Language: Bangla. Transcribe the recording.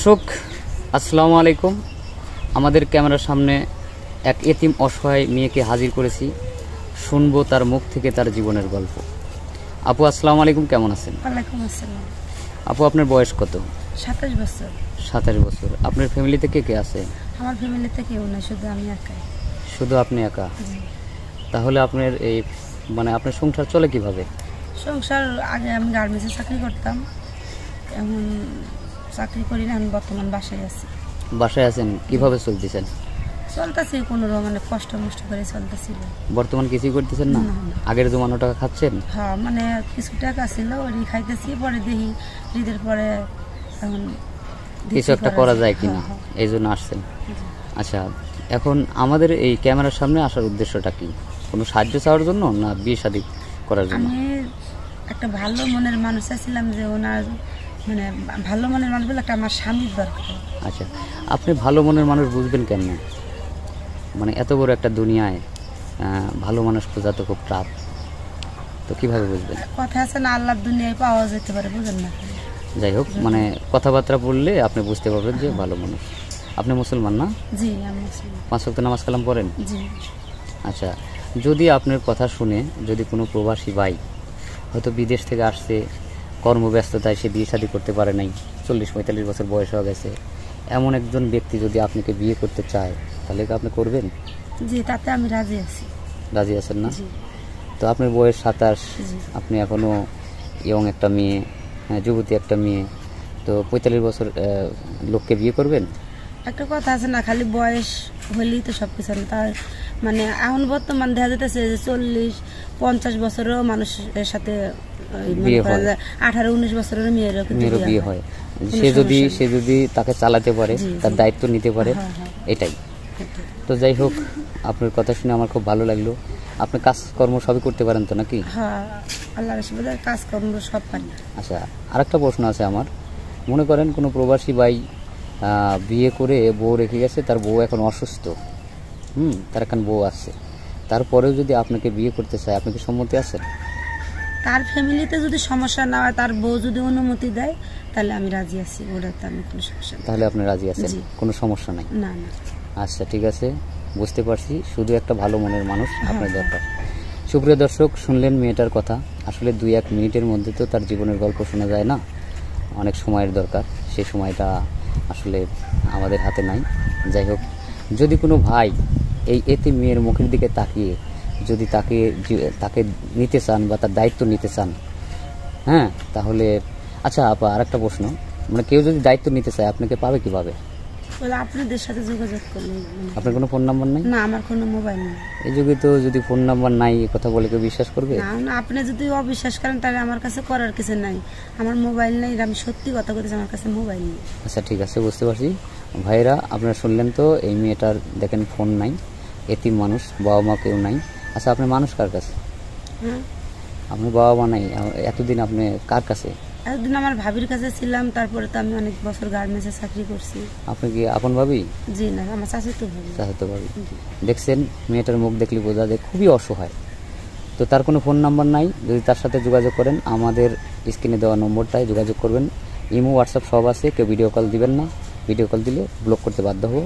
দর্শক আসসালামু আলাইকুম। আমাদের ক্যামেরার সামনে এক এতিম অসহায় মেয়েকে হাজির করেছি, শুনবো তার মুখ থেকে তার জীবনের গল্প। আপু আসসালামু আলাইকুম, কেমন আছেন? ওয়ালাইকুম আসসালাম। আপু আপনার বয়স কত? 27 বছর। 27 বছর। আপনার ফ্যামিলিতে কে কে আছে? আমার ফ্যামিলিতে কেউ না, শুধু আমি একাই। শুধু আপনি একা? তাহলে আপনার এই আপনার সংসার চলে কিভাবে? সংসার আগে আমি গার্মেন্টসে চাকরি করতাম, এখন চাকরি করি না, আমি বর্তমান বাসায় আছি। বাসায় আছেন, কিভাবে চলতেছেন? চলতেছি কোনো রকম, কষ্ট মষ্ট করে চলতেছিল। বর্তমান কিছুই করতেছেন না? আগের জমানো টাকা খাচ্ছেন? হ্যাঁ, কিছু টাকা ছিল, ওই খাইতেছি, পরে দেখি ঈদের পরে এখন কিছু একটা করা যায় কিনা, এই জন্য আসছেন। আচ্ছা, এখন আমাদের এই ক্যামেরার সামনে আসার উদ্দেশ্যটা কি? কোনো সাহায্য চাওয়ার জন্য না বিয়ে শাদী করার জন্য? আমি একটা ভালো মনের মানুষ চাইছিলাম, যে ওনার ভালো মনের মানুষ বলে একটা আমার স্বামীর দরকার। আচ্ছা, আপনি ভালো মনের মানুষ বুঝবেন কেন? এত বড় একটা দুনিয়ায় ভালো মানুষ খোঁজা তো খুব টাফ, তো কিভাবে বুঝবেন? কথা আছে না, আল্লাহর দুনিয়ায় পাওয়া যেতে পারে, বুঝেন না? যাই হোক, কথাবার্তা বললে আপনি বুঝতে পারবেন যে ভালো মানুষ। আপনি মুসলমান না? জি, আমি মুসলমান। 5 ওয়াক্ত নামাজ কালাম পড়েন? জি। আচ্ছা, যদি আপনার কথা শুনে যদি কোনো প্রবাসী ভাই হয়তো বিদেশ থেকে আসছে, কর্মব্যস্ততায় সে বিয়ে শাদী করতে পারে নাই, 40-45 বছর বয়স হয়ে গেছে, এমন একজন ব্যক্তি যদি আপনাকে বিয়ে করতে চায়, তাহলে কি আপনি করবেন? জি, তাতে আমি রাজি আছি। রাজি আছেন না? তো আপনার বয়স 27, আপনি এখনো ইয়ং একটা মেয়ে, যুবতী একটা মেয়ে, তো 45 বছর লোককে বিয়ে করবেন? একটা কথা আছে না, খালি বয়স হলেই তো সবকিছু না। তার এখন বর্তমান দেখা যেতেছে যে 40-50 বছরেও মানুষের সাথে 18-19 বছরের মেয়েরও বিয়ে হয়। সে যদি তাকে চালাতে পারে, তার দায়িত্ব নিতে পারে, এটাই তো। যাই হোক, আপনার কথা শুনে আমার খুব ভালো লাগলো। আপনি কাজকর্ম সবই করতে পারেন তো নাকি? হ্যাঁ, আল্লাহর আশীর্বাদে কাজকর্ম সব পারি। আচ্ছা, আরেকটা প্রশ্ন আছে আমার। মনে করেন কোনো প্রবাসী ভাই বিয়ে করে বউ রেখে গেছে, তার বউ এখন অসুস্থ, তার এখন বউ আছে, তারপরেও যদি আপনাকে বিয়ে করতে চায়, আপনি কি সম্মতি আছেন? তার ফ্যামিলিতে যদি সমস্যা না হয়, তার বউ যদি অনুমতি দেয়, তাহলে আমি রাজি আছি। ওটাতে আমি কোনো সমস্যা নেই। তাহলে আপনি রাজি আছেন, কোনো সমস্যা নাই? না না। আচ্ছা, ঠিক আছে, বুঝতে পারছি। শুধু একটা ভালো মনের মানুষ আপনার দরকার। সুপ্রিয় দর্শক, শুনলেন মেয়েটার কথা। আসলে 2-1 মিনিটের মধ্যে তো তার জীবনের গল্প শোনা যায় না, অনেক সময়ের দরকার। সেই সময়টা আসলে আমাদের হাতে নাই। যাই হোক, যদি কোনো ভাই এই এতিম মেয়ের মুখের দিকে তাকিয়ে যদি তাকে নিতে চান বা তার দায়িত্ব নিতে চান, হ্যাঁ, তাহলে আচ্ছা আপা, আরেকটা প্রশ্ন, কেউ যদি দায়িত্ব নিতে চায়, আপনাকে পাবে কিভাবে? আপনাদের সাথে যোগাযোগ করলে। আপনার কোনো ফোন নাম্বার নাই? না, আমার কোনো মোবাইল নেই। এই যুগে তো যদি ফোন নাম্বার নাই, কথা বলে কেউ বিশ্বাস করবে? না, আপনি যদি অবিশ্বাস করেন, তাহলে আমার কাছে করার কিছু নাই। আমার মোবাইল নেই, আমি সত্যি কথা বলতেছি, আমার কাছে মোবাইল নেই। আচ্ছা, ঠিক আছে, বুঝতে পারছি। ভাইরা, আপনারা শুনলেন তো, এই মেয়েটার দেখেন ফোন নাই, এতিম মানুষ, বাবা মা কেউ নাই। আচ্ছা, আপনার মানুষ কার কাছে? আপনার বাবা মা নাই, এতদিন আপনি কার কাছে? এতদিন আমার ভাবির কাছে ছিলাম, তারপরে তো আমি অনেক বছর গার্মেন্টসে চাকরি করছি। আপনি কি আপন ভাবি? জি না, আমার চাচাতো ভাবি। চাচাতো ভাবি। দেখছেন, মেয়েটার মুখ দেখলে বোঝা যায় খুবই অসহায়। তো তার কোনো ফোন নাম্বার নাই। যদি তার সাথে যোগাযোগ করেন, আমাদের স্ক্রিনে দেওয়া নম্বরটায় যোগাযোগ করবেন। ইমো, হোয়াটসঅ্যাপ সব আছে, কেউ ভিডিও কল দিবেন না। ভিডিও কল দিলে ব্লক করতে বাধ্য হবো।